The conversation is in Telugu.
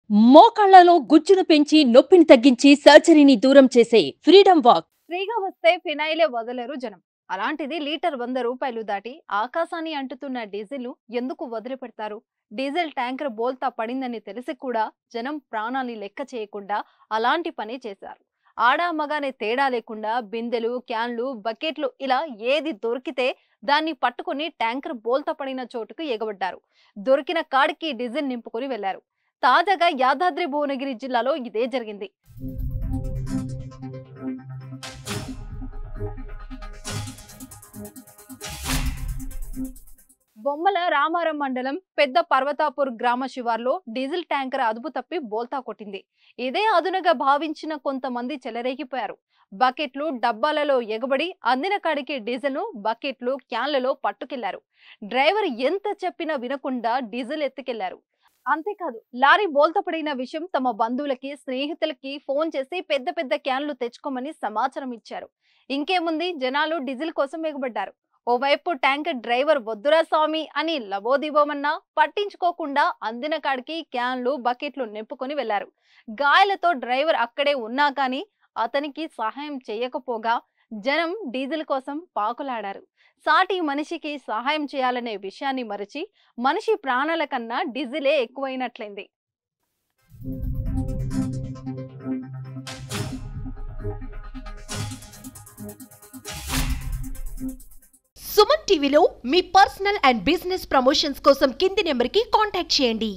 మోకాళ్లలో గుజ్జును పెంచి నొప్పిని తగ్గించి సర్జరీని దూరం చేసే ఫ్రీడమ్ వాక్. ఫ్రీగా వస్తే ఫినాయిలే వదలరు జనం. అలాంటిది లీటర్ 100 రూపాయలు దాటి ఆకాశాన్ని అంటుతున్న డీజిల్ ఎందుకు వదిలిపెడతారు? డీజిల్ ట్యాంకర్ బోల్తా పడిందని తెలిసి కూడా జనం ప్రాణాన్ని లెక్క చేయకుండా అలాంటి పని చేశారు. ఆడా మగానే తేడా లేకుండా బిందెలు, క్యాన్లు, బకెట్లు ఇలా ఏది దొరికితే దాన్ని పట్టుకుని ట్యాంకర్ బోల్తా పడిన చోటుకు ఎగబడ్డారు. దొరికిన కాడికి డీజిల్ నింపుకొని వెళ్లారు. తాజాగా యాదాద్రి భువనగిరి జిల్లాలో ఇదే జరిగింది. బొమ్మల రామారం మండలం పెద్ద పర్వతాపూర్ గ్రామ శివార్లో డీజిల్ ట్యాంకర్ అదుపు తప్పి బోల్తా కొట్టింది. ఇదే అదునుగా భావించిన కొంతమంది చెలరేగిపోయారు. బకెట్లు, డబ్బాలలో ఎగబడి అందిన కాడికి డీజిల్ ను బకెట్లు, క్యాన్లలో పట్టుకెళ్లారు. డ్రైవర్ ఎంత చెప్పినా వినకుండా డీజిల్ ఎత్తుకెళ్లారు. అంతేకాదు, లారీ బోల్తా పడిన విషయం తమ బంధువులకి, స్నేహితులకి ఫోన్ చేసి పెద్ద పెద్ద క్యాన్లు తెచ్చుకోమని సమాచారం ఇచ్చారు. ఇంకేముంది, జనాలు డీజిల్ కోసం ఎగబడ్డారు. ఓవైపు ట్యాంకర్ డ్రైవర్ వద్దురా స్వామి అని లబోదిబోమన్నా పట్టించుకోకుండా అందిన కాడికి క్యాన్లు, బకెట్లు నింపుకొని వెళ్లారు. గాయాలతో డ్రైవర్ అక్కడే ఉన్నా కానీ అతనికి సహాయం చేయకపోగా జనం డీజిల్ కోసం పాకులాడారు. సాటి మనిషికి సహాయం చేయాలనే విషయాన్ని మరిచి మనిషి ప్రాణాల కన్నా డీజిలే ఎక్కువైనట్లయింది. సుమన్ టీవీలో మీ పర్సనల్ అండ్ బిజినెస్ ప్రమోషన్స్ కోసం కింది నెంబర్కి కాంటాక్ట్ చేయండి.